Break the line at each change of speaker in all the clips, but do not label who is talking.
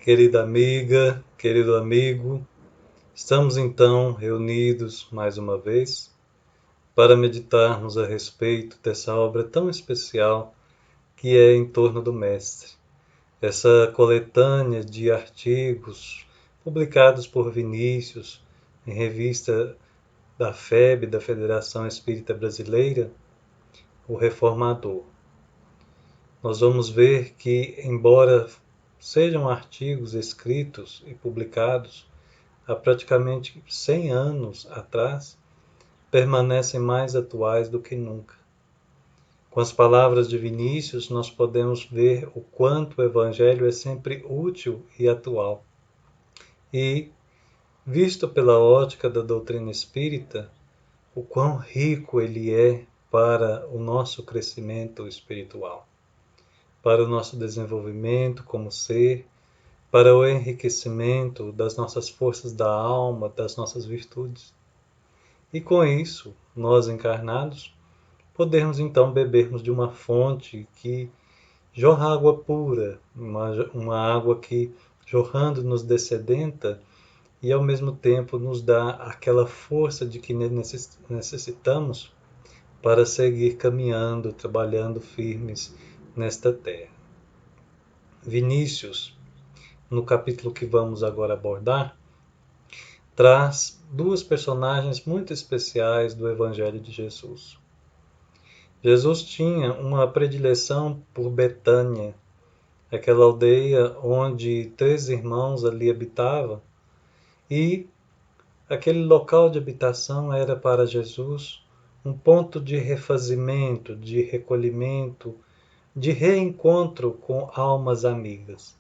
Querida amiga, querido amigo, estamos então reunidos mais uma vez para meditarmos a respeito dessa obra tão especial que é Em Torno do Mestre. Essa coletânea de artigos publicados por Vinícius em revista da FEB, da Federação Espírita Brasileira, O Reformador. Nós vamos ver que, embora sejam artigos escritos e publicados há praticamente 100 anos atrás, permanecem mais atuais do que nunca. Com as palavras de Vinícius, nós podemos ver o quanto o Evangelho é sempre útil e atual. E, visto pela ótica da doutrina espírita, o quão rico ele é para o nosso crescimento espiritual, para o nosso desenvolvimento como ser, para o enriquecimento das nossas forças da alma, das nossas virtudes. E com isso, nós encarnados, podemos então bebermos de uma fonte que jorra água pura, uma água que, jorrando, nos dessedenta e ao mesmo tempo nos dá aquela força de que necessitamos para seguir caminhando, trabalhando firmes nesta terra. Vinícius, no capítulo que vamos agora abordar, traz duas personagens muito especiais do Evangelho de Jesus. Jesus tinha uma predileção por Betânia, aquela aldeia onde 3 irmãos ali habitavam, e aquele local de habitação era para Jesus um ponto de refazimento, de recolhimento, de reencontro com almas amigas.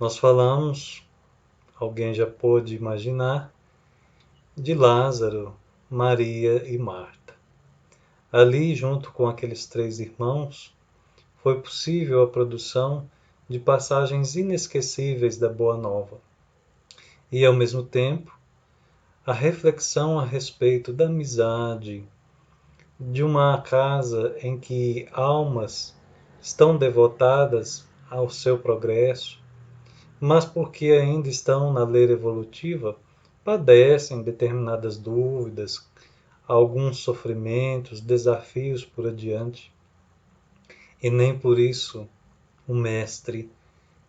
Nós falamos, alguém já pôde imaginar, de Lázaro, Maria e Marta. Ali, junto com aqueles 3 irmãos, foi possível a produção de passagens inesquecíveis da Boa Nova. E, ao mesmo tempo, a reflexão a respeito da amizade, de uma casa em que almas estão devotadas ao seu progresso, mas porque ainda estão na lei evolutiva, padecem determinadas dúvidas, alguns sofrimentos, desafios por adiante, e nem por isso o Mestre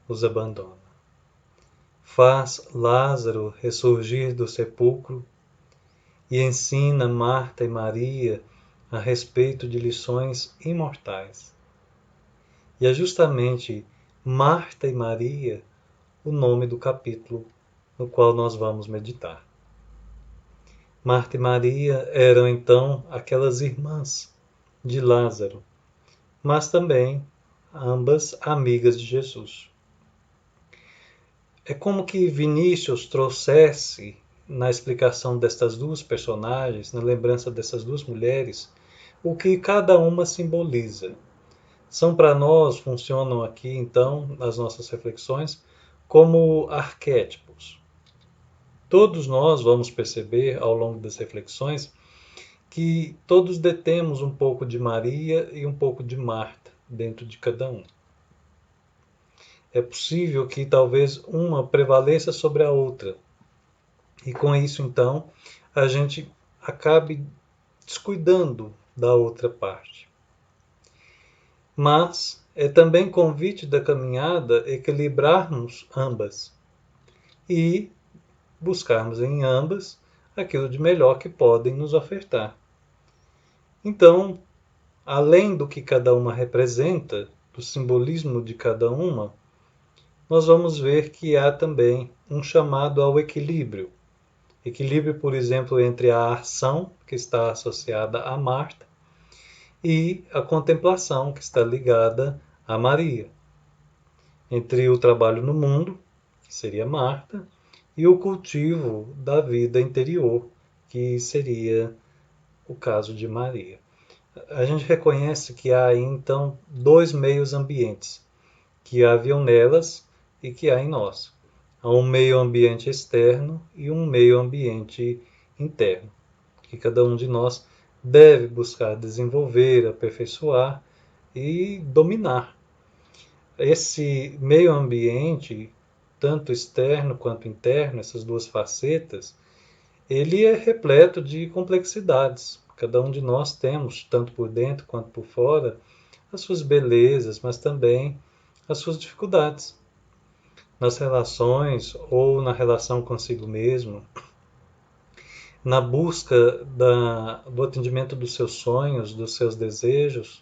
os abandona. Faz Lázaro ressurgir do sepulcro e ensina Marta e Maria a respeito de lições imortais. E é justamente Marta e Maria o nome do capítulo no qual nós vamos meditar. Marta e Maria eram então aquelas irmãs de Lázaro, mas também ambas amigas de Jesus. É como que Vinícius trouxesse, na explicação destas duas personagens, na lembrança dessas duas mulheres, o que cada uma simboliza. São para nós, funcionam aqui então, nas nossas reflexões, como arquétipos. Todos nós vamos perceber ao longo das reflexões que todos detemos um pouco de Maria e um pouco de Marta dentro de cada um. É possível que talvez uma prevaleça sobre a outra. E com isso, então, a gente acabe descuidando da outra parte. Mas é também convite da caminhada equilibrarmos ambas e buscarmos em ambas aquilo de melhor que podem nos ofertar. Então, além do que cada uma representa, do simbolismo de cada uma, nós vamos ver que há também um chamado ao equilíbrio. Equilíbrio, por exemplo, entre a ação, que está associada a Marta, e a contemplação, que está ligada a Maria. Entre o trabalho no mundo, que seria Marta, e o cultivo da vida interior, que seria o caso de Maria. A gente reconhece que há aí, então, 2 meios ambientes, que haviam nelas e que há em nós. Há um meio ambiente externo e um meio ambiente interno, que cada um de nós deve buscar desenvolver, aperfeiçoar e dominar. Esse meio ambiente tanto externo quanto interno, essas duas facetas, ele é repleto de complexidades. Cada um de nós temos, tanto por dentro quanto por fora, as suas belezas, mas também as suas dificuldades. Nas relações ou na relação consigo mesmo, na busca do atendimento dos seus sonhos, dos seus desejos,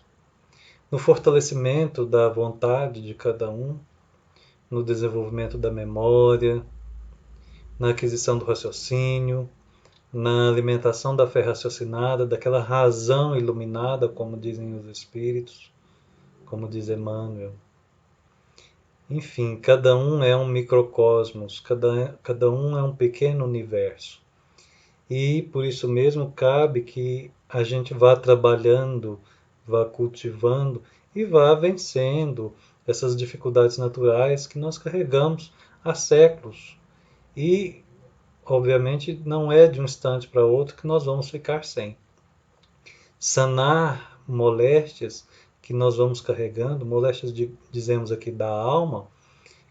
no fortalecimento da vontade de cada um, no desenvolvimento da memória, na aquisição do raciocínio, na alimentação da fé raciocinada, daquela razão iluminada, como dizem os Espíritos, como diz Emmanuel. Enfim, cada um é um microcosmos, cada um é um pequeno universo. E por isso mesmo cabe que a gente vá trabalhando, vá cultivando e vá vencendo essas dificuldades naturais que nós carregamos há séculos. E, obviamente, não é de um instante para outro que nós vamos ficar sem. Sanar moléstias que nós vamos carregando, moléstias, dizemos aqui, da alma,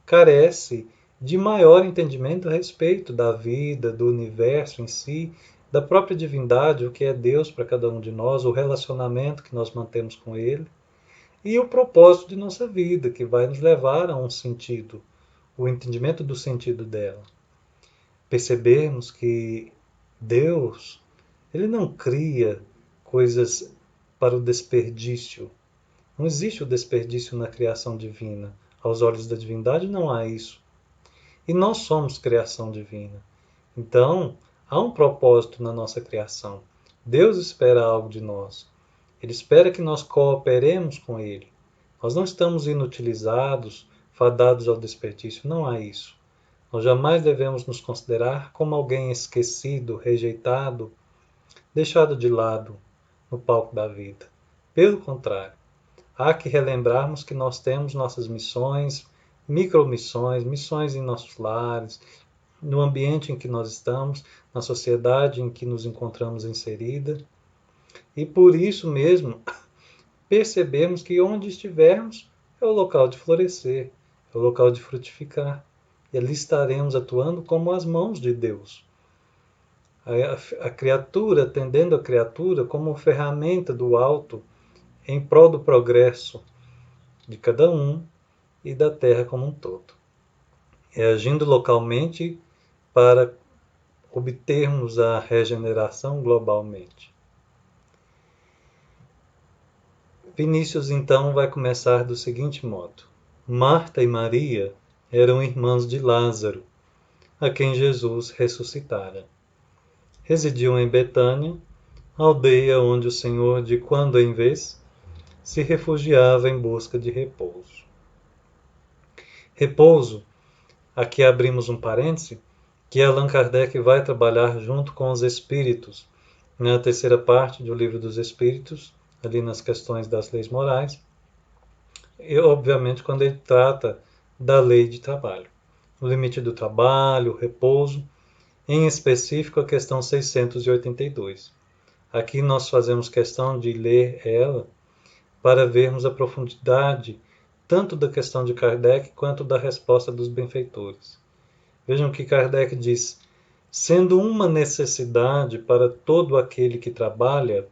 carece de maior entendimento a respeito da vida, do universo em si, da própria divindade, o que é Deus para cada um de nós, o relacionamento que nós mantemos com Ele e o propósito de nossa vida, que vai nos levar a um sentido, o entendimento do sentido dela. Percebermos que Deus, Ele não cria coisas para o desperdício. Não existe o desperdício na criação divina. Aos olhos da divindade não há isso. E nós somos criação divina. Então, há um propósito na nossa criação. Deus espera algo de nós. Ele espera que nós cooperemos com Ele. Nós não estamos inutilizados, fadados ao desperdício. Não há isso. Nós jamais devemos nos considerar como alguém esquecido, rejeitado, deixado de lado no palco da vida. Pelo contrário, há que relembrarmos que nós temos nossas missões, micromissões, missões em nossos lares, no ambiente em que nós estamos, na sociedade em que nos encontramos inserida. E por isso mesmo, percebemos que onde estivermos é o local de florescer, é o local de frutificar. E ali estaremos atuando como as mãos de Deus. A criatura, atendendo a criatura como ferramenta do alto em prol do progresso de cada um e da Terra como um todo. É agindo localmente para obtermos a regeneração globalmente. Vinícius então vai começar do seguinte modo: Marta e Maria eram irmãs de Lázaro, a quem Jesus ressuscitara. Residiam em Betânia, aldeia onde o Senhor, de quando em vez, se refugiava em busca de repouso. Repouso, aqui abrimos um parêntese, que Allan Kardec vai trabalhar junto com os espíritos, na terceira parte do Livro dos Espíritos, ali nas questões das leis morais, e obviamente quando ele trata da lei de trabalho. O limite do trabalho, o repouso, em específico a questão 682. Aqui nós fazemos questão de ler ela para vermos a profundidade tanto da questão de Kardec quanto da resposta dos benfeitores. Vejam que Kardec diz: sendo uma necessidade para todo aquele que trabalha,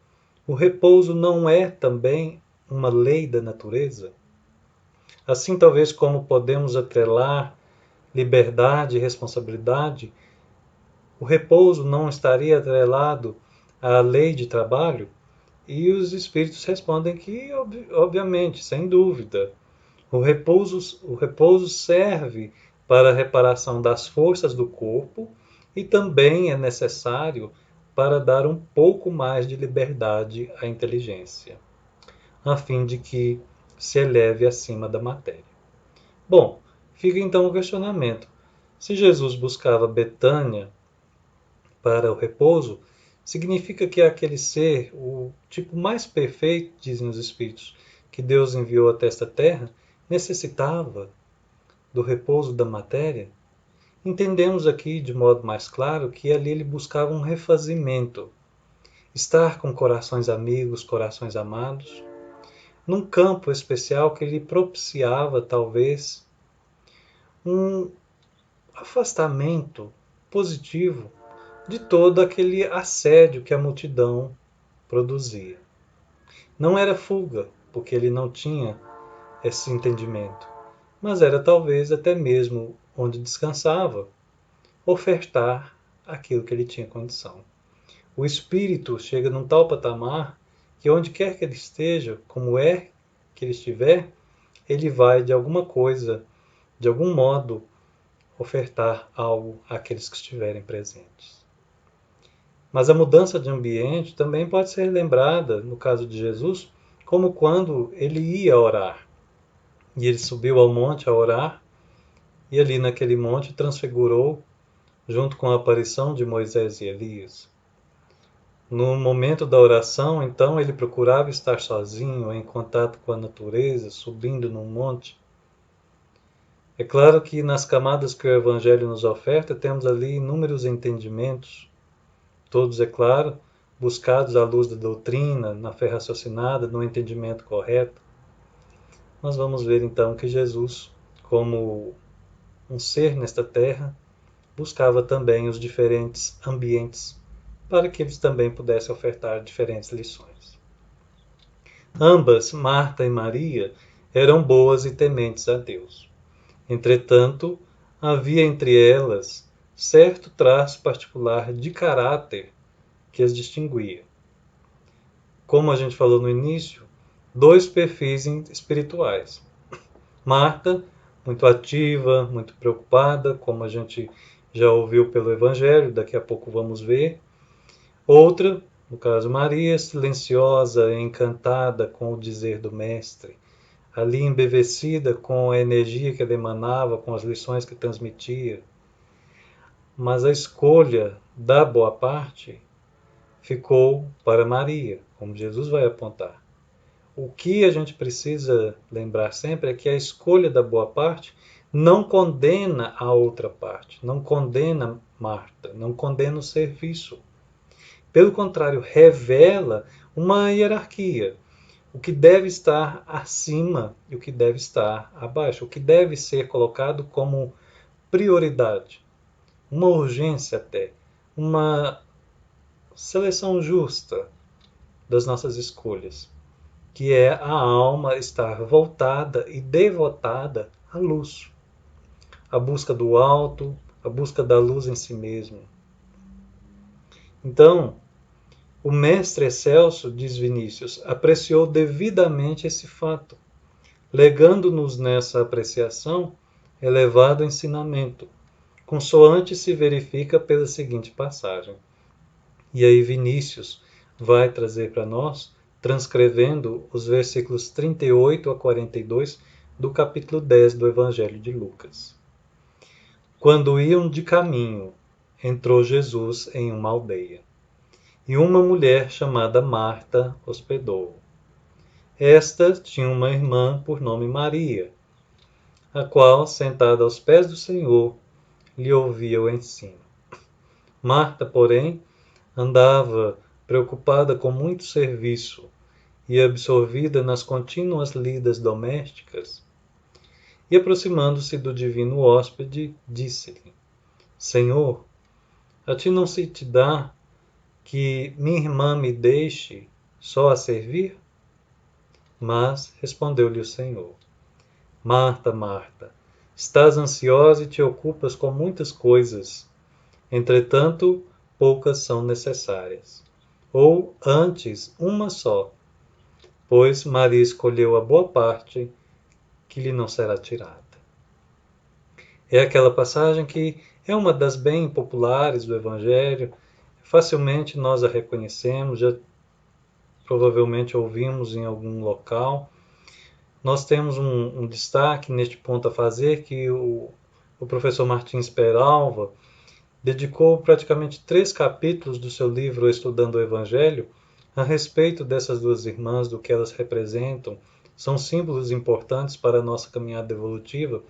o repouso não é também uma lei da natureza? Assim, talvez como podemos atrelar liberdade e responsabilidade, o repouso não estaria atrelado à lei de trabalho? E os espíritos respondem que, obviamente, sem dúvida, o repouso serve para a reparação das forças do corpo e também é necessário para dar um pouco mais de liberdade à inteligência, a fim de que se eleve acima da matéria. Bom, fica então o questionamento. Se Jesus buscava Betânia para o repouso, significa que aquele ser, o tipo mais perfeito, dizem os Espíritos, que Deus enviou até esta terra, necessitava do repouso da matéria? Entendemos aqui de modo mais claro que ali ele buscava um refazimento, estar com corações amigos, corações amados, num campo especial que lhe propiciava, talvez, um afastamento positivo de todo aquele assédio que a multidão produzia. Não era fuga, porque ele não tinha esse entendimento, mas era talvez até mesmo onde descansava, ofertar aquilo que ele tinha condição. O espírito chega num tal patamar que onde quer que ele esteja, como é que ele estiver, ele vai de alguma coisa, de algum modo, ofertar algo àqueles que estiverem presentes. Mas a mudança de ambiente também pode ser lembrada, no caso de Jesus, como quando ele ia orar. E ele subiu ao monte a orar, e ali naquele monte transfigurou, junto com a aparição de Moisés e Elias. No momento da oração, então, ele procurava estar sozinho, em contato com a natureza, subindo num monte. É claro que nas camadas que o Evangelho nos oferta, temos ali inúmeros entendimentos, todos, é claro, buscados à luz da doutrina, na fé raciocinada, no entendimento correto. Nós vamos ver então que Jesus, como um ser nesta terra, buscava também os diferentes ambientes para que eles também pudessem ofertar diferentes lições. Ambas, Marta e Maria, eram boas e tementes a Deus. Entretanto, havia entre elas certo traço particular de caráter que as distinguia. Como a gente falou no início, dois perfis espirituais. Marta, muito ativa, muito preocupada, como a gente já ouviu pelo Evangelho, daqui a pouco vamos ver. Outra, no caso Maria, silenciosa, encantada com o dizer do Mestre, ali embevecida com a energia que ele emanava, com as lições que transmitia. Mas a escolha da boa parte ficou para Maria, como Jesus vai apontar. O que a gente precisa lembrar sempre é que a escolha da boa parte não condena a outra parte, não condena Marta, não condena o serviço. Pelo contrário, revela uma hierarquia, o que deve estar acima e o que deve estar abaixo, o que deve ser colocado como prioridade, uma urgência até, uma seleção justa das nossas escolhas, que é a alma estar voltada e devotada à luz, a busca do alto, a busca da luz em si mesmo. Então, o mestre excelso, diz Vinícius, apreciou devidamente esse fato, legando-nos nessa apreciação elevado ensinamento, consoante se verifica pela seguinte passagem. E aí Vinícius vai trazer para nós, transcrevendo os versículos 38 a 42 do capítulo 10 do Evangelho de Lucas. Quando iam de caminho, entrou Jesus em uma aldeia, e uma mulher chamada Marta hospedou-o. Esta tinha uma irmã por nome Maria, a qual, sentada aos pés do Senhor, lhe ouvia o ensino. Marta, porém, andava preocupada com muito serviço e absorvida nas contínuas lidas domésticas. E aproximando-se do divino hóspede, disse-lhe: Senhor, a ti não se te dá que minha irmã me deixe só a servir? Mas respondeu-lhe o Senhor: Marta, Marta, estás ansiosa e te ocupas com muitas coisas. Entretanto, poucas são necessárias. Ou, antes, uma só. Pois Maria escolheu a boa parte, que lhe não será tirada. É aquela passagem que é uma das bem populares do Evangelho. Facilmente nós a reconhecemos, já provavelmente ouvimos em algum local. Nós temos um destaque neste ponto a fazer, que o professor Martins Peralva dedicou praticamente 3 capítulos do seu livro Estudando o Evangelho a respeito dessas duas irmãs, do que elas representam. São símbolos importantes para a nossa caminhada evolutiva.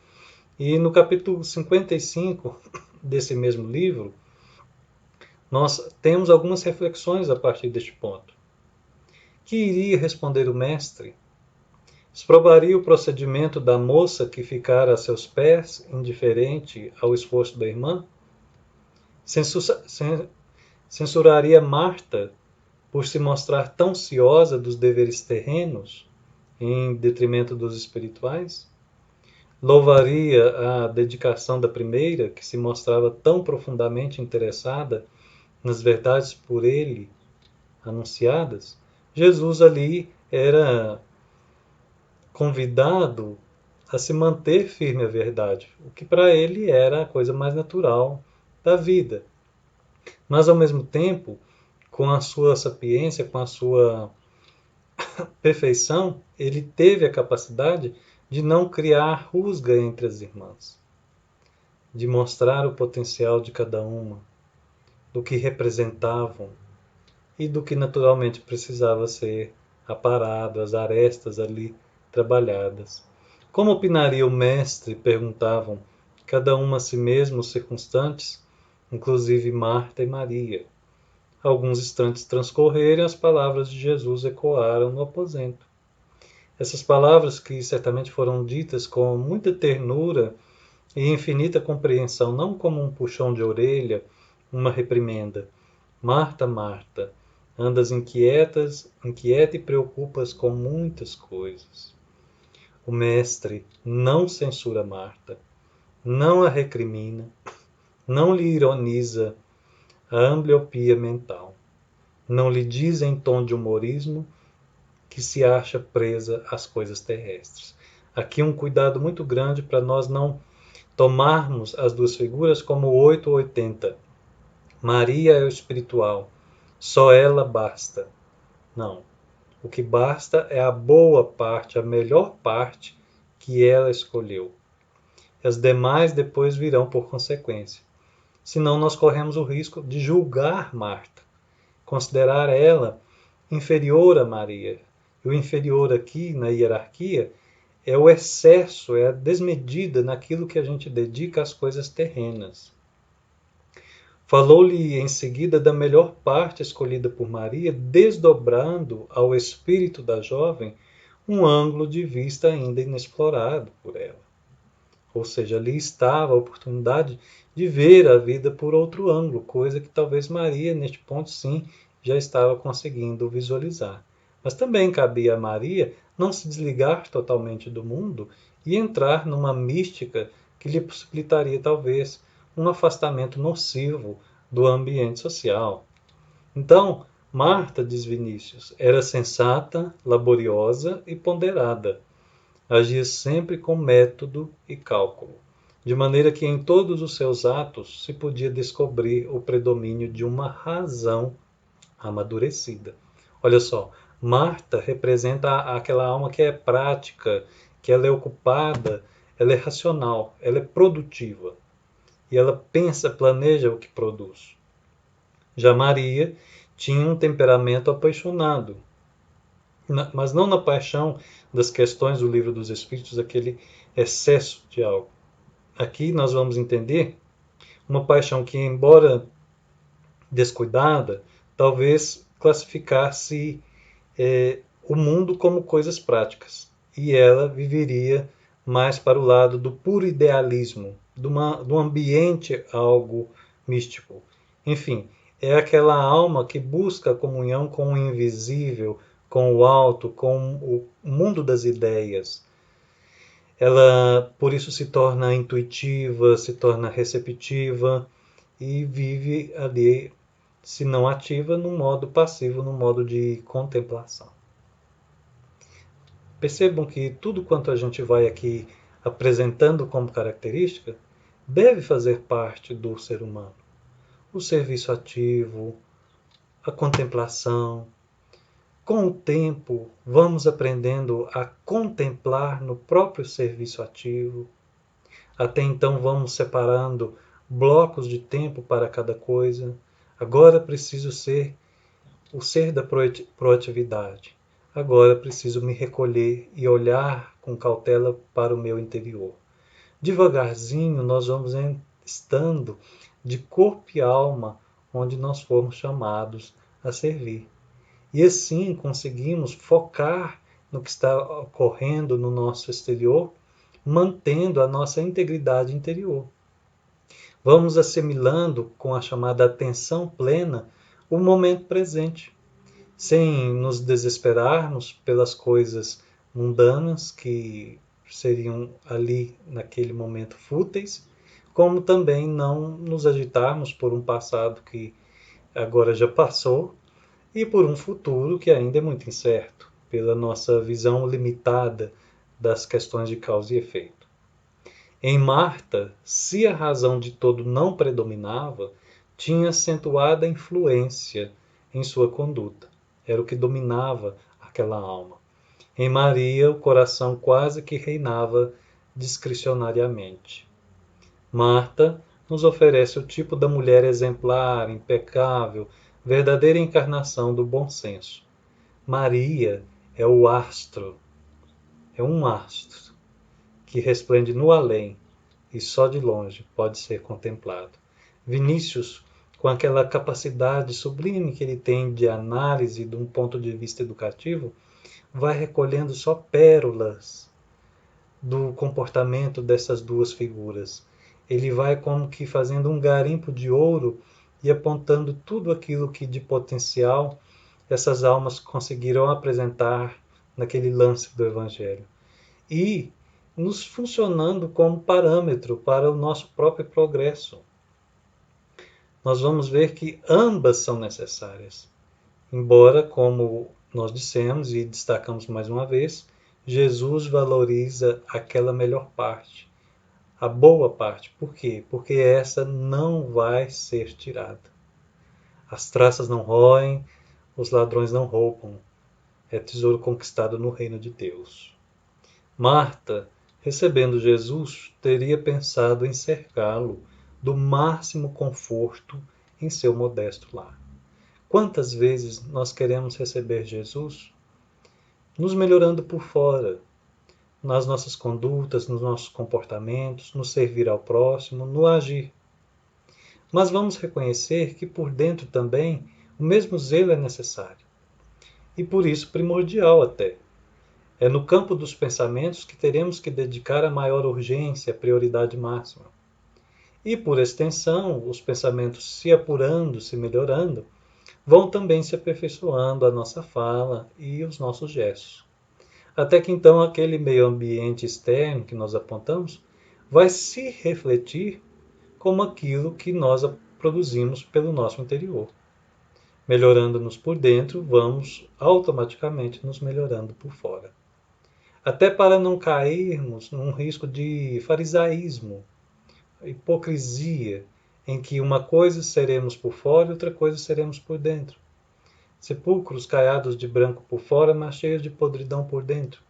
E no capítulo 55 desse mesmo livro, nós temos algumas reflexões a partir deste ponto. Que iria responder o mestre? Exprobaria o procedimento da moça que ficara a seus pés, indiferente ao esforço da irmã? Censuraria Marta por se mostrar tão ciosa dos deveres terrenos, em detrimento dos espirituais? Louvaria a dedicação da primeira, que se mostrava tão profundamente interessada nas verdades por ele anunciadas? Jesus ali era convidado a se manter firme à verdade, o que para ele era a coisa mais natural da vida. Mas, ao mesmo tempo, com a sua sapiência, com a sua perfeição, ele teve a capacidade de não criar rusga entre as irmãs, de mostrar o potencial de cada uma, do que representavam e do que naturalmente precisava ser aparado, as arestas ali trabalhadas. Como opinaria o mestre? Perguntavam, cada uma a si mesmo os circunstantes, inclusive Marta e Maria. Alguns instantes transcorreram e as palavras de Jesus ecoaram no aposento. Essas palavras, que certamente foram ditas com muita ternura e infinita compreensão, não como um puxão de orelha, uma reprimenda. Marta, Marta, andas inquieta e preocupas com muitas coisas. O mestre não censura Marta, não a recrimina, não lhe ironiza a ambliopia mental, não lhe diz em tom de humorismo que se acha presa às coisas terrestres. Aqui um cuidado muito grande para nós não tomarmos as duas figuras como 8 ou 80. Maria é o espiritual, só ela basta. Não. O que basta é a boa parte, a melhor parte que ela escolheu. As demais depois virão por consequência. Senão nós corremos o risco de julgar Marta, considerar ela inferior a Maria. E o inferior aqui, na hierarquia, é o excesso, é a desmedida naquilo que a gente dedica às coisas terrenas. Falou-lhe em seguida da melhor parte escolhida por Maria, desdobrando ao espírito da jovem um ângulo de vista ainda inexplorado por ela. Ou seja, ali estava a oportunidade de ver a vida por outro ângulo, coisa que talvez Maria, neste ponto, sim, já estava conseguindo visualizar. Mas também cabia a Maria não se desligar totalmente do mundo e entrar numa mística que lhe possibilitaria, talvez, um afastamento nocivo do ambiente social. Então, Marta, diz Vinícius, era sensata, laboriosa e ponderada. Agia sempre com método e cálculo, de maneira que em todos os seus atos se podia descobrir o predomínio de uma razão amadurecida. Olha só, Marta representa aquela alma que é prática, que ela é ocupada, ela é racional, ela é produtiva. E ela pensa, planeja o que produz. Já Maria tinha um temperamento apaixonado, mas não na paixão das questões do Livro dos Espíritos, aquele excesso de algo. Aqui nós vamos entender uma paixão que, embora descuidada, talvez classificasse o mundo como coisas práticas. E ela viveria mais para o lado do puro idealismo, do ambiente algo místico. Enfim, é aquela alma que busca a comunhão com o invisível, com o alto, com o mundo das ideias. Ela, por isso, se torna intuitiva, se torna receptiva e vive ali, se não ativa, no modo passivo, no modo de contemplação. Percebam que tudo quanto a gente vai aqui apresentando como característica deve fazer parte do ser humano. O serviço ativo, a contemplação. Com o tempo, vamos aprendendo a contemplar no próprio serviço ativo. Até então, vamos separando blocos de tempo para cada coisa. Agora preciso ser o ser da proatividade. Agora preciso me recolher e olhar com cautela para o meu interior. Devagarzinho, nós vamos estando de corpo e alma onde nós fomos chamados a servir. E assim conseguimos focar no que está ocorrendo no nosso exterior, mantendo a nossa integridade interior. Vamos assimilando com a chamada atenção plena o momento presente, sem nos desesperarmos pelas coisas mundanas que seriam ali naquele momento fúteis, como também não nos agitarmos por um passado que agora já passou e por um futuro que ainda é muito incerto, pela nossa visão limitada das questões de causa e efeito. Em Marta, se a razão de todo não predominava, tinha acentuada influência em sua conduta. Era o que dominava aquela alma. Em Maria, o coração quase que reinava discricionariamente. Marta nos oferece o tipo da mulher exemplar, impecável, verdadeira encarnação do bom senso. Maria é o astro, é um astro que resplende no além e só de longe pode ser contemplado. Vinícius, com aquela capacidade sublime que ele tem de análise de um ponto de vista educativo, vai recolhendo só pérolas do comportamento dessas duas figuras. Ele vai como que fazendo um garimpo de ouro e apontando tudo aquilo que de potencial essas almas conseguiram apresentar naquele lance do Evangelho. E nos funcionando como parâmetro para o nosso próprio progresso. Nós vamos ver que ambas são necessárias. Embora, como nós dissemos e destacamos mais uma vez, Jesus valoriza aquela melhor parte, a boa parte. Por quê? Porque essa não vai ser tirada. As traças não roem, os ladrões não roubam. É tesouro conquistado no reino de Deus. Marta, recebendo Jesus, teria pensado em cercá-lo do máximo conforto em seu modesto lar. Quantas vezes nós queremos receber Jesus nos melhorando por fora, nas nossas condutas, nos nossos comportamentos, no servir ao próximo, no agir. Mas vamos reconhecer que por dentro também o mesmo zelo é necessário. E por isso primordial até. É no campo dos pensamentos que teremos que dedicar a maior urgência, a prioridade máxima. E por extensão, os pensamentos se apurando, se melhorando, vão também se aperfeiçoando a nossa fala e os nossos gestos. Até que então aquele meio ambiente externo que nós apontamos vai se refletir como aquilo que nós produzimos pelo nosso interior. Melhorando-nos por dentro, vamos automaticamente nos melhorando por fora. Até para não cairmos num risco de farisaísmo, hipocrisia, em que uma coisa seremos por fora e outra coisa seremos por dentro. Sepulcros caiados de branco por fora, mas cheios de podridão por dentro.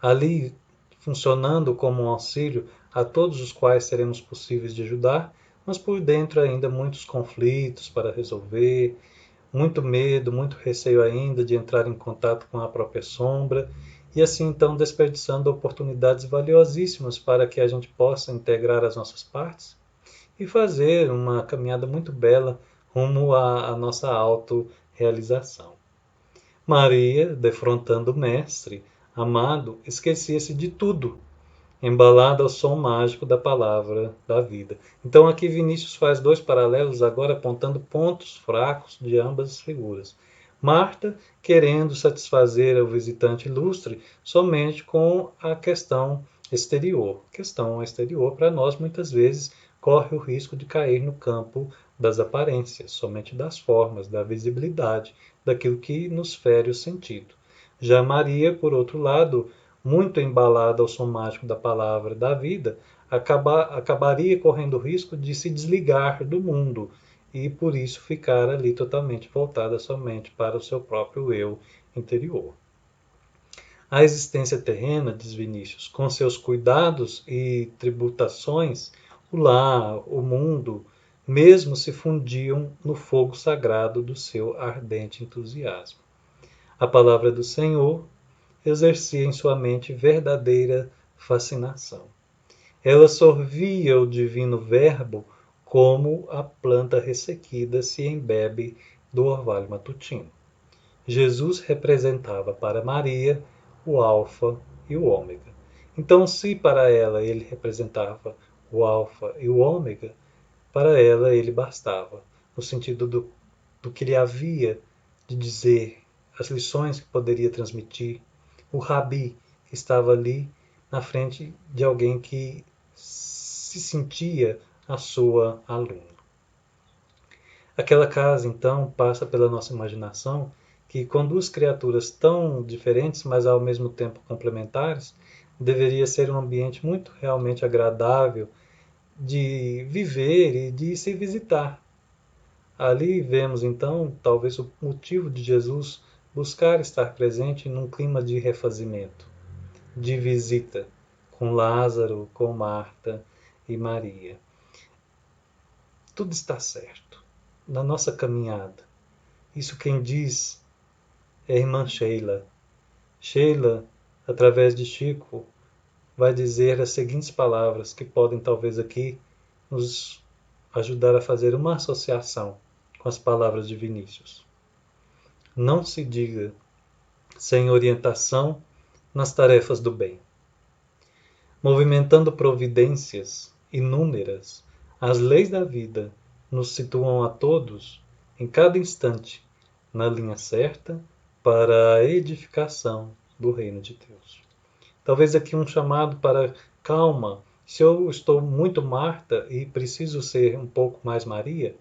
Ali, funcionando como um auxílio a todos os quais seremos possíveis de ajudar, mas por dentro ainda muitos conflitos para resolver, muito medo, muito receio ainda de entrar em contato com a própria sombra, e assim então desperdiçando oportunidades valiosíssimas para que a gente possa integrar as nossas partes e fazer uma caminhada muito bela rumo à nossa autorrealização. Maria, defrontando o mestre, amado, esquecia-se de tudo, embalada ao som mágico da palavra da vida. Então aqui Vinícius faz dois paralelos agora apontando pontos fracos de ambas as figuras. Marta querendo satisfazer o visitante ilustre somente com a questão exterior. Questão exterior para nós muitas vezes corre o risco de cair no campo das aparências, somente das formas, da visibilidade, daquilo que nos fere o sentido. Já Maria, por outro lado, muito embalada ao som mágico da palavra da vida, acabaria correndo o risco de se desligar do mundo e por isso ficar ali totalmente voltada somente para o seu próprio eu interior. A existência terrena, diz Vinícius, com seus cuidados e tributações, o lar, o mundo, mesmo se fundiam no fogo sagrado do seu ardente entusiasmo. A palavra do Senhor exercia em sua mente verdadeira fascinação. Ela sorvia o divino verbo como a planta ressequida se embebe do orvalho matutino. Jesus representava para Maria o Alfa e o Ômega. Então, se para ela ele representava o Alfa e o Ômega, para ela ele bastava, no sentido do que lhe havia de dizer, as lições que poderia transmitir, o Rabi que estava ali na frente de alguém que se sentia a sua aluna. Aquela casa, então, passa pela nossa imaginação que, com duas criaturas tão diferentes, mas ao mesmo tempo complementares, deveria ser um ambiente muito realmente agradável de viver e de se visitar. Ali vemos, então, talvez o motivo de Jesus buscar estar presente num clima de refazimento, de visita, com Lázaro, com Marta e Maria. Tudo está certo na nossa caminhada. Isso quem diz é a irmã Sheila. Sheila, através de Chico, vai dizer as seguintes palavras que podem talvez aqui nos ajudar a fazer uma associação com as palavras de Vinícius. Não se diga sem orientação nas tarefas do bem. Movimentando providências inúmeras, as leis da vida nos situam a todos, em cada instante, na linha certa para a edificação do reino de Deus. Talvez aqui um chamado para calma. Se eu estou muito Marta e preciso ser um pouco mais Maria,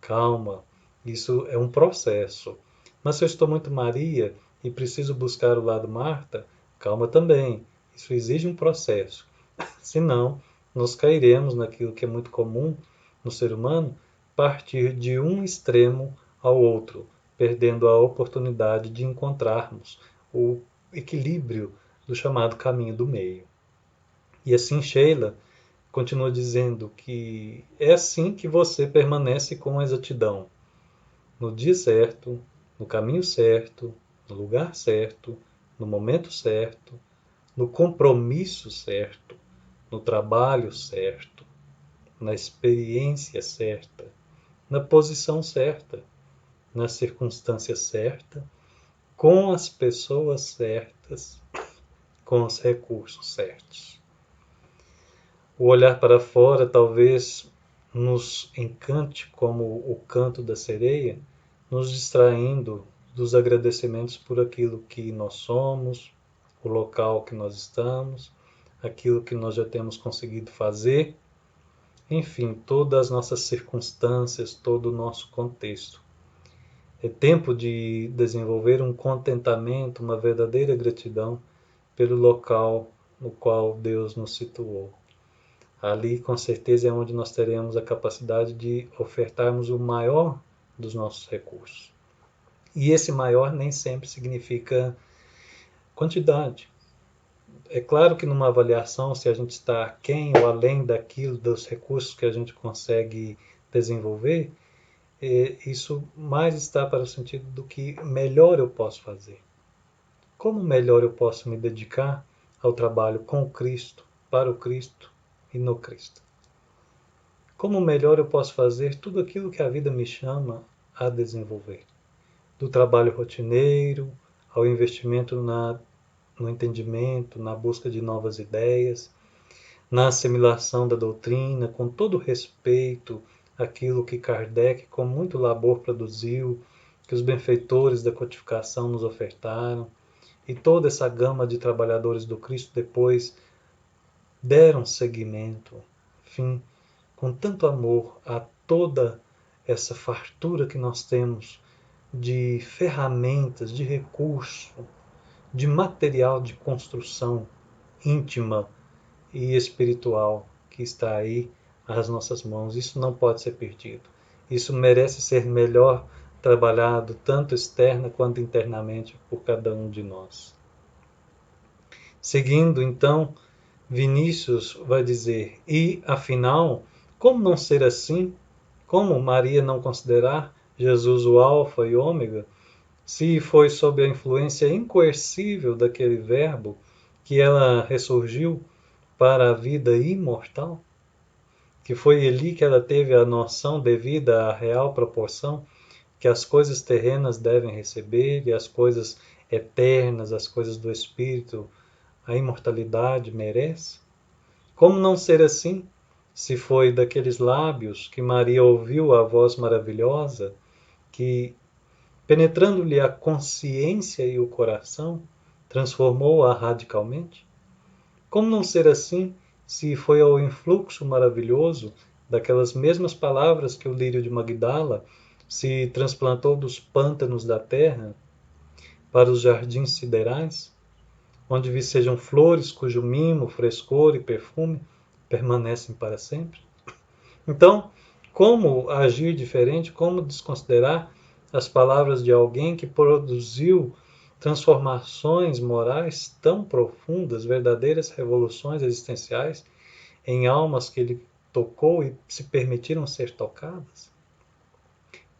calma. Isso é um processo. Mas se eu estou muito Maria e preciso buscar o lado Marta, calma também. Isso exige um processo. Senão, nós cairemos naquilo que é muito comum no ser humano, partir de um extremo ao outro, perdendo a oportunidade de encontrarmos o equilíbrio do chamado caminho do meio. E assim Sheila continua dizendo que é assim que você permanece com exatidão, no dia certo, no caminho certo, no lugar certo, no momento certo, no compromisso certo, no trabalho certo, na experiência certa, na posição certa, na circunstância certa, com as pessoas certas, com os recursos certos. O olhar para fora talvez nos encante como o canto da sereia, nos distraindo dos agradecimentos por aquilo que nós somos, o local que nós estamos, aquilo que nós já temos conseguido fazer, enfim, todas as nossas circunstâncias, todo o nosso contexto. É tempo de desenvolver um contentamento, uma verdadeira gratidão pelo local no qual Deus nos situou. Ali, com certeza, é onde nós teremos a capacidade de ofertarmos o maior dos nossos recursos. E esse maior nem sempre significa quantidade. É claro que numa avaliação, se a gente está aquém ou além daquilo, dos recursos que a gente consegue desenvolver, isso mais está para o sentido do que melhor eu posso fazer. Como melhor eu posso me dedicar ao trabalho com o Cristo, para o Cristo e no Cristo. Como melhor eu posso fazer tudo aquilo que a vida me chama a desenvolver. Do trabalho rotineiro, ao investimento no entendimento, na busca de novas ideias, na assimilação da doutrina, com todo respeito àquilo que Kardec, com muito labor, produziu, que os benfeitores da codificação nos ofertaram, e toda essa gama de trabalhadores do Cristo depois deram seguimento, enfim, com tanto amor a toda essa fartura que nós temos de ferramentas, de recurso, de material de construção íntima e espiritual que está aí às nossas mãos. Isso não pode ser perdido. Isso merece ser melhor trabalhado, tanto externa quanto internamente, por cada um de nós. Seguindo, então, Vinícius vai dizer, e, afinal, como não ser assim? Como Maria não considerar Jesus o alfa e ômega, se foi sob a influência incoercível daquele verbo que ela ressurgiu para a vida imortal? Que foi ali que ela teve a noção devida à real proporção que as coisas terrenas devem receber e as coisas eternas, as coisas do Espírito, a imortalidade merece? Como não ser assim, se foi daqueles lábios que Maria ouviu a voz maravilhosa, que, penetrando-lhe a consciência e o coração, transformou-a radicalmente? Como não ser assim, se foi ao influxo maravilhoso daquelas mesmas palavras que o lírio de Magdala se transplantou dos pântanos da terra para os jardins siderais, onde vicejam flores cujo mimo, frescor e perfume permanecem para sempre? Então, como agir diferente, como desconsiderar as palavras de alguém que produziu transformações morais tão profundas, verdadeiras revoluções existenciais em almas que ele tocou e se permitiram ser tocadas?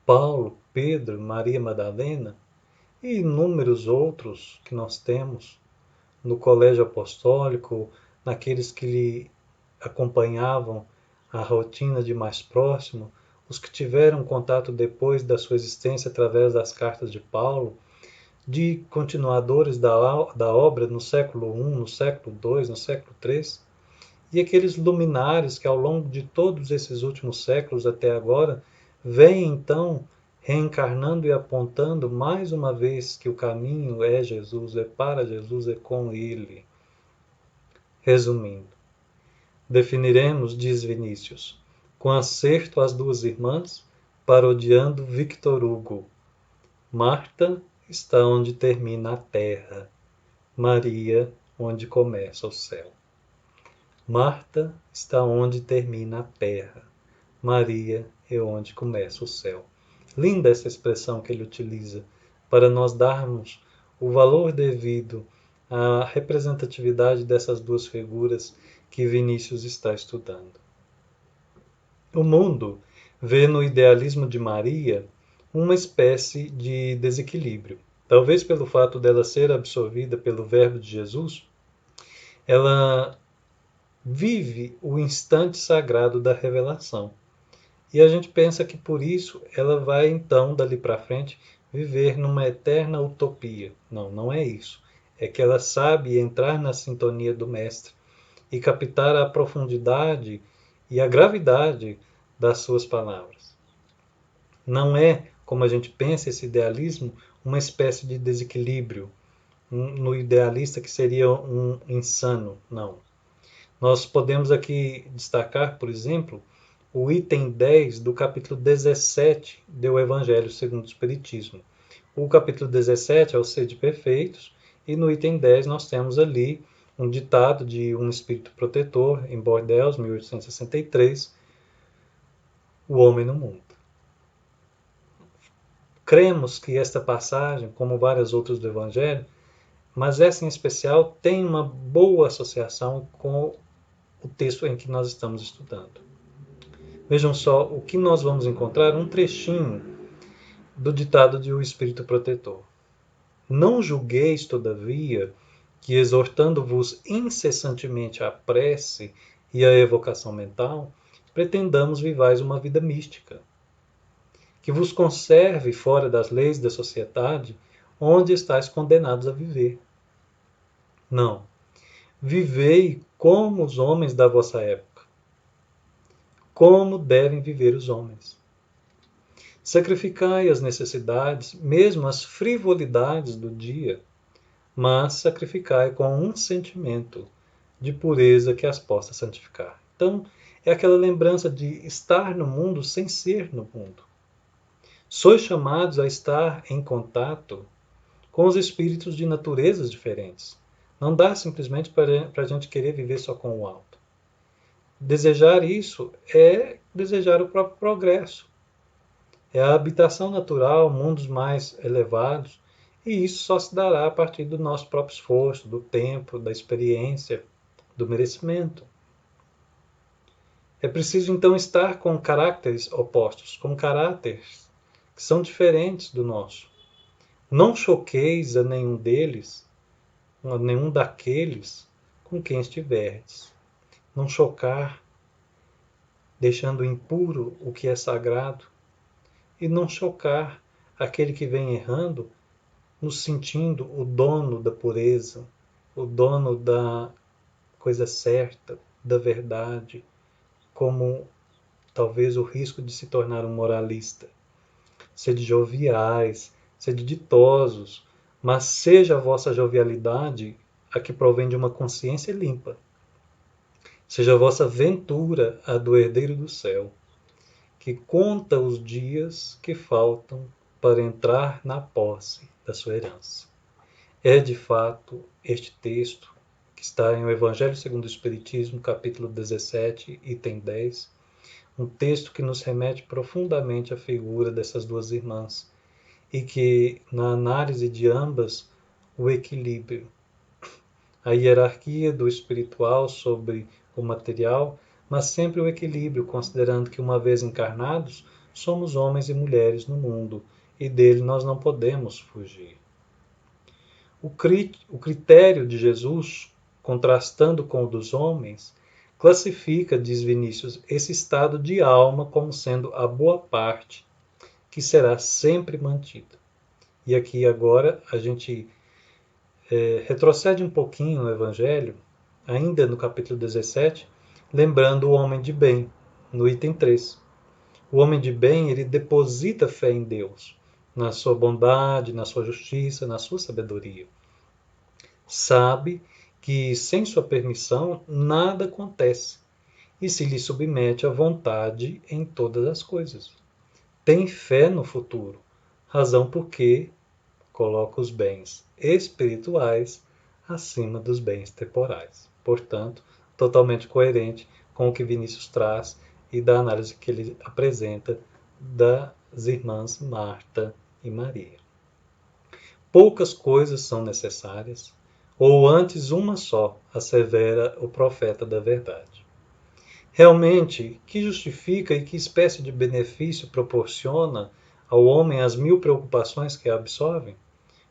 Paulo, Pedro, Maria Madalena e inúmeros outros que nós temos no colégio apostólico, naqueles que lhe acompanhavam a rotina de mais próximo, os que tiveram contato depois da sua existência através das cartas de Paulo, de continuadores da obra no século I, no século II, no século III, e aqueles luminares que ao longo de todos esses últimos séculos até agora vêm então reencarnando e apontando mais uma vez que o caminho é Jesus, é para Jesus, é com Ele. Resumindo, definiremos, diz Vinícius, com acerto as duas irmãs, parodiando Victor Hugo. Marta está onde termina a terra, Maria onde começa o céu. Marta está onde termina a terra, Maria é onde começa o céu. Linda essa expressão que ele utiliza para nós darmos o valor devido à representatividade dessas duas figuras que Vinícius está estudando. O mundo vê no idealismo de Maria uma espécie de desequilíbrio. Talvez pelo fato dela ser absorvida pelo Verbo de Jesus, ela vive o instante sagrado da revelação. E a gente pensa que por isso ela vai então, dali para frente, viver numa eterna utopia. Não, não é isso. É que ela sabe entrar na sintonia do Mestre e captar a profundidade e a gravidade das suas palavras. Não é, como a gente pensa, esse idealismo, uma espécie de desequilíbrio, no idealista que seria um insano. Não. Nós podemos aqui destacar, por exemplo, o item 10 do capítulo 17 do Evangelho segundo o Espiritismo. O capítulo 17 é o Sede Perfeitos, e no item 10 nós temos ali um ditado de um espírito protetor, em Bordeaux, 1863, o homem no mundo. Cremos que esta passagem, como várias outras do Evangelho, mas essa em especial, tem uma boa associação com o texto em que nós estamos estudando. Vejam só o que nós vamos encontrar, um trechinho do ditado de O Espírito Protetor. Não julgueis, todavia, que exortando-vos incessantemente à prece e à evocação mental, pretendamos vivais uma vida mística, que vos conserve fora das leis da sociedade, onde estáis condenados a viver. Não. Vivei como os homens da vossa época. Como devem viver os homens. Sacrificai as necessidades, mesmo as frivolidades do dia, mas sacrificai com um sentimento de pureza que as possa santificar. Então, é aquela lembrança de estar no mundo sem ser no mundo. Sois chamados a estar em contato com os espíritos de naturezas diferentes. Não dá simplesmente para a gente querer viver só com o alto. Desejar isso é desejar o próprio progresso. É a habitação natural, mundos mais elevados, e isso só se dará a partir do nosso próprio esforço, do tempo, da experiência, do merecimento. É preciso então estar com caracteres opostos, com caráteres que são diferentes do nosso. Não choqueis a nenhum deles, a nenhum daqueles com quem estiverdes. Não chocar, deixando impuro o que é sagrado, e não chocar aquele que vem errando, nos sentindo o dono da pureza, o dono da coisa certa, da verdade, como talvez o risco de se tornar um moralista. Sede joviais, sede ditosos, mas seja a vossa jovialidade a que provém de uma consciência limpa. Seja a vossa ventura a do herdeiro do céu, que conta os dias que faltam para entrar na posse da sua herança. É de fato este texto, que está em o Evangelho segundo o Espiritismo, capítulo 17, item 10, um texto que nos remete profundamente à figura dessas duas irmãs e que, na análise de ambas, o equilíbrio, a hierarquia do espiritual sobre o material, mas sempre o equilíbrio, considerando que, uma vez encarnados, somos homens e mulheres no mundo e dele nós não podemos fugir. O critério de Jesus, contrastando com o dos homens, classifica, diz Vinícius, esse estado de alma como sendo a boa parte que será sempre mantida. E aqui agora a gente retrocede um pouquinho no Evangelho, ainda no capítulo 17, lembrando o homem de bem, no item 3. O homem de bem, ele deposita fé em Deus, na sua bondade, na sua justiça, na sua sabedoria. Sabe que, sem sua permissão, nada acontece e se lhe submete à vontade em todas as coisas. Tem fé no futuro, razão porque coloca os bens espirituais acima dos bens temporais. Portanto, totalmente coerente com o que Vinícius traz e da análise que ele apresenta das irmãs Marta e Maria. Poucas coisas são necessárias, ou antes uma só, assevera o profeta da verdade. Realmente, que justifica e que espécie de benefício proporciona ao homem as 1000 preocupações que a absorvem?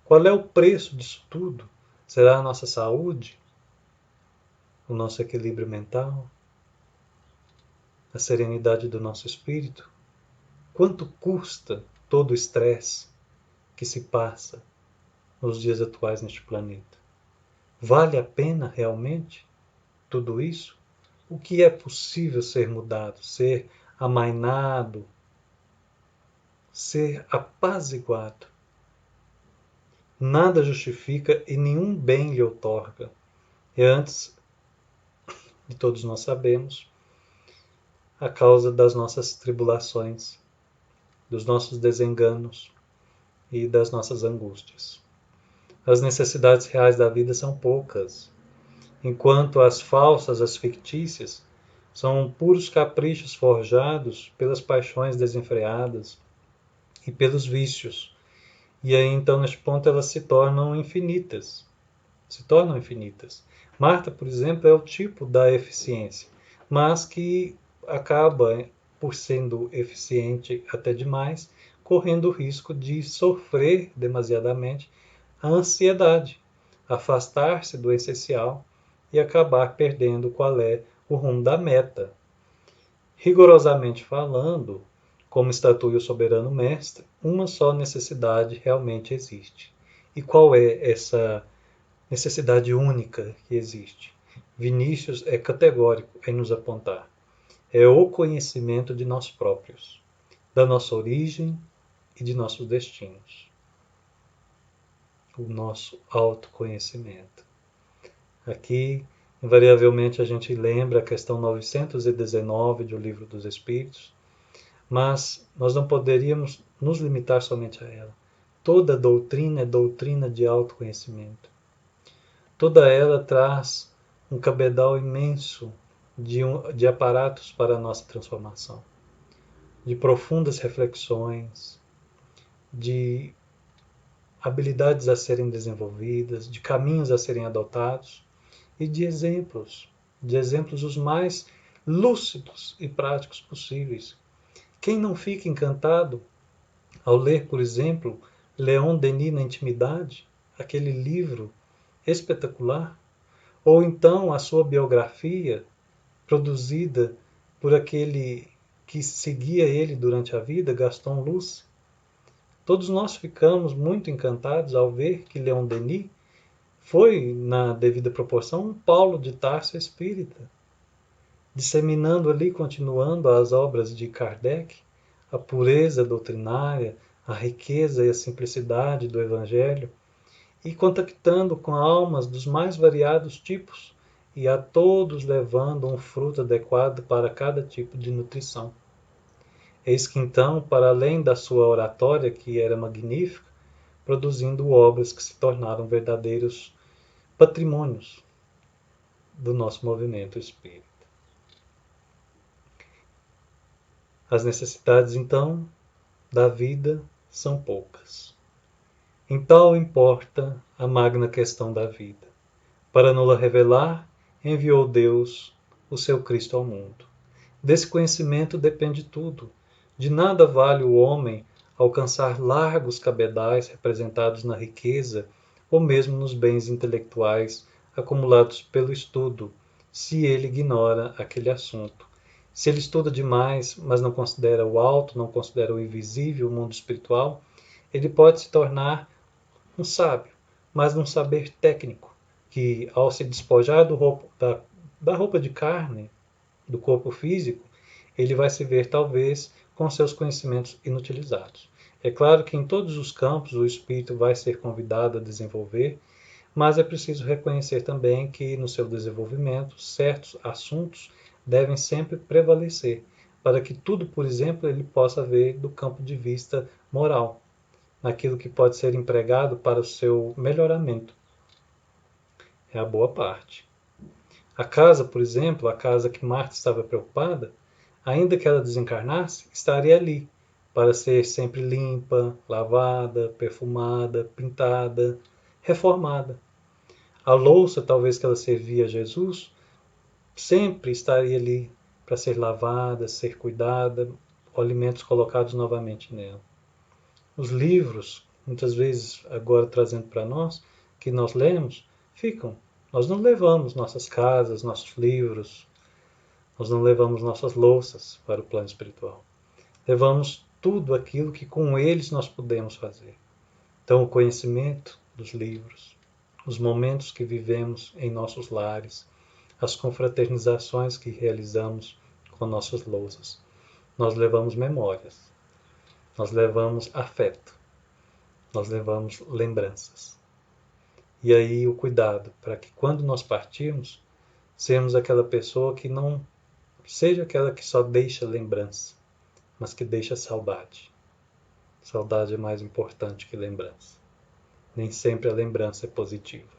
Qual é o preço disso tudo? Será a nossa saúde? O nosso equilíbrio mental? A serenidade do nosso espírito? Quanto custa todo o estresse que se passa nos dias atuais neste planeta? Vale a pena realmente tudo isso? O que é possível ser mudado, ser amainado, ser apaziguado? Nada justifica e nenhum bem lhe outorga. E antes de todos nós sabemos, a causa das nossas tribulações, dos nossos desenganos e das nossas angústias. As necessidades reais da vida são poucas, enquanto as falsas, as fictícias, são puros caprichos forjados pelas paixões desenfreadas e pelos vícios. E aí, então, neste ponto, elas se tornam infinitas. Marta, por exemplo, é o tipo da eficiência, mas que acaba, por sendo eficiente até demais, correndo o risco de sofrer demasiadamente a ansiedade, afastar-se do essencial e acabar perdendo qual é o rumo da meta. Rigorosamente falando, como estatui o soberano mestre, uma só necessidade realmente existe. E qual é essa necessidade única que existe? Vinícius é categórico em nos apontar. É o conhecimento de nós próprios, da nossa origem e de nossos destinos. O nosso autoconhecimento. Aqui, invariavelmente, a gente lembra a questão 919 do Livro dos Espíritos, mas nós não poderíamos nos limitar somente a ela. Toda doutrina é doutrina de autoconhecimento. Toda ela traz um cabedal imenso de aparatos para a nossa transformação, de profundas reflexões, de habilidades a serem desenvolvidas, de caminhos a serem adotados e de exemplos os mais lúcidos e práticos possíveis. Quem não fica encantado ao ler, por exemplo, Leon Denis na Intimidade, aquele livro espetacular, ou então a sua biografia produzida por aquele que seguia ele durante a vida, Gaston Luce, Todos nós ficamos muito encantados ao ver que Leon Denis foi, na devida proporção, um Paulo de Tarso espírita, disseminando ali, continuando as obras de Kardec, a pureza doutrinária, a riqueza e a simplicidade do Evangelho, e contactando com almas dos mais variados tipos, e a todos levando um fruto adequado para cada tipo de nutrição. Eis que então, para além da sua oratória, que era magnífica, produzindo obras que se tornaram verdadeiros patrimônios do nosso movimento espírita. As necessidades, então, da vida são poucas. Em tal importa a magna questão da vida. Para nos revelar, enviou Deus o seu Cristo ao mundo. Desse conhecimento depende tudo. De nada vale o homem alcançar largos cabedais representados na riqueza ou mesmo nos bens intelectuais acumulados pelo estudo, se ele ignora aquele assunto. Se ele estuda demais, mas não considera o alto, não considera o invisível, o mundo espiritual, ele pode se tornar um sábio, mas num saber técnico, que ao se despojar da roupa de carne, do corpo físico, ele vai se ver talvez com seus conhecimentos inutilizados. É claro que em todos os campos o espírito vai ser convidado a desenvolver, mas é preciso reconhecer também que no seu desenvolvimento certos assuntos devem sempre prevalecer, para que tudo, por exemplo, ele possa ver do campo de vista moral, naquilo que pode ser empregado para o seu melhoramento. É a boa parte. A casa, por exemplo, a casa que Marta estava preocupada, ainda que ela desencarnasse, estaria ali, para ser sempre limpa, lavada, perfumada, pintada, reformada. A louça, talvez que ela servia a Jesus, sempre estaria ali para ser lavada, ser cuidada, alimentos colocados novamente nela. Os livros, muitas vezes agora trazendo para nós, que nós lemos, ficam. Nós não levamos nossas casas, nossos livros, nós não levamos nossas louças para o plano espiritual. Levamos tudo aquilo que com eles nós podemos fazer. Então, o conhecimento dos livros, os momentos que vivemos em nossos lares, as confraternizações que realizamos com nossas louças. Nós levamos memórias, nós levamos afeto, nós levamos lembranças. E aí o cuidado para que quando nós partirmos, sermos aquela pessoa que não seja aquela que só deixa lembrança, mas que deixa saudade. Saudade é mais importante que lembrança. Nem sempre a lembrança é positiva.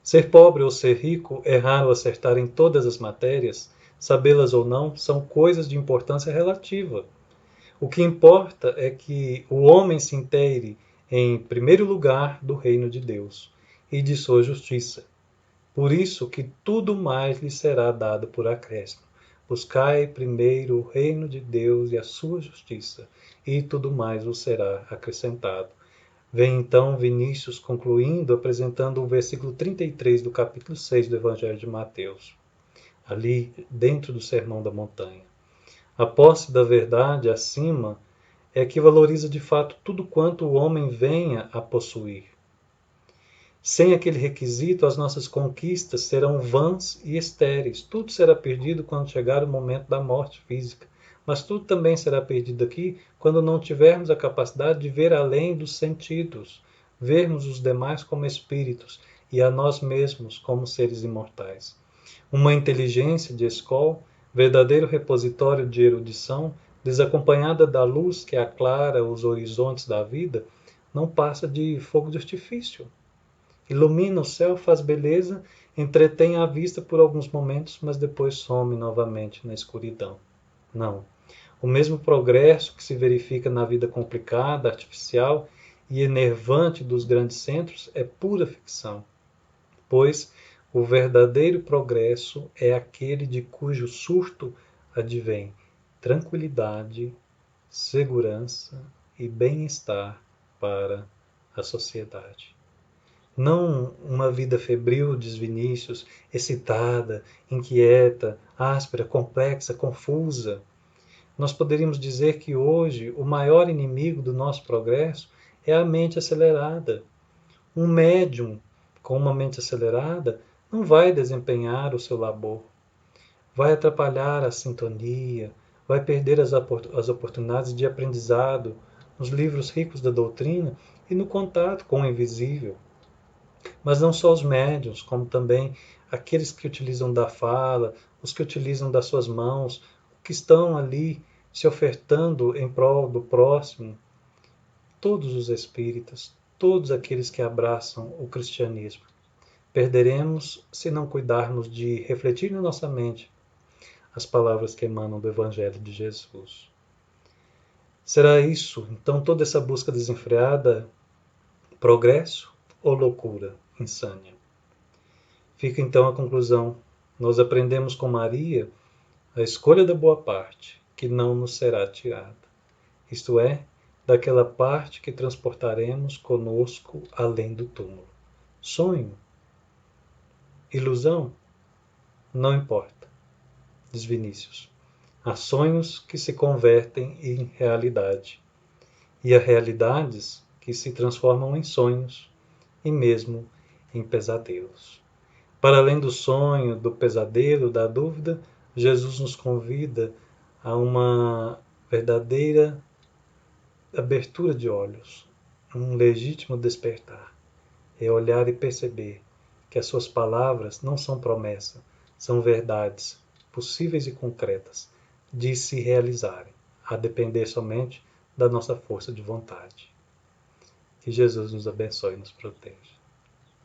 Ser pobre ou ser rico, errar ou acertar em todas as matérias, sabê-las ou não, são coisas de importância relativa. O que importa é que o homem se inteire, em primeiro lugar, do reino de Deus e de sua justiça. Por isso que tudo mais lhe será dado por acréscimo. Buscai primeiro o reino de Deus e a sua justiça, e tudo mais vos será acrescentado. Vem então Vinícius concluindo, apresentando o versículo 33 do capítulo 6 do Evangelho de Mateus, ali dentro do Sermão da Montanha. A posse da verdade acima é que valoriza de fato tudo quanto o homem venha a possuir. Sem aquele requisito, as nossas conquistas serão vãs e estéreis. Tudo será perdido quando chegar o momento da morte física. Mas tudo também será perdido aqui quando não tivermos a capacidade de ver além dos sentidos, vermos os demais como espíritos e a nós mesmos como seres imortais. Uma inteligência de escola, verdadeiro repositório de erudição, desacompanhada da luz que aclara os horizontes da vida, não passa de fogo de artifício. Ilumina o céu, faz beleza, entretém a vista por alguns momentos, mas depois some novamente na escuridão. Não. O mesmo progresso que se verifica na vida complicada, artificial e enervante dos grandes centros é pura ficção, pois o verdadeiro progresso é aquele de cujo surto advém tranquilidade, segurança e bem-estar para a sociedade. Não uma vida febril, diz Vinícius, excitada, inquieta, áspera, complexa, confusa, Nós poderíamos dizer que hoje o maior inimigo do nosso progresso é a mente acelerada. Um médium com uma mente acelerada não vai desempenhar o seu labor, vai atrapalhar a sintonia, vai perder as oportunidades de aprendizado nos livros ricos da doutrina e no contato com o invisível. Mas não só os médiuns, como também aqueles que utilizam da fala, os que utilizam das suas mãos, que estão ali se ofertando em prol do próximo, todos os espíritas, todos aqueles que abraçam o cristianismo. Perderemos se não cuidarmos de refletir na nossa mente as palavras que emanam do Evangelho de Jesus. Será isso, então, toda essa busca desenfreada, progresso ou loucura, insânia? Fica então a conclusão. Nós aprendemos com Maria a escolha da boa parte, que não nos será tirada. Isto é, daquela parte que transportaremos conosco além do túmulo. Sonho? Ilusão? Não importa, diz Vinícius. Há sonhos que se convertem em realidade, e há realidades que se transformam em sonhos e mesmo em pesadelos. Para além do sonho, do pesadelo, da dúvida, Jesus nos convida a uma verdadeira abertura de olhos, um legítimo despertar. É olhar e perceber que as suas palavras não são promessa, são verdades possíveis e concretas de se realizarem, a depender somente da nossa força de vontade. Que Jesus nos abençoe e nos proteja.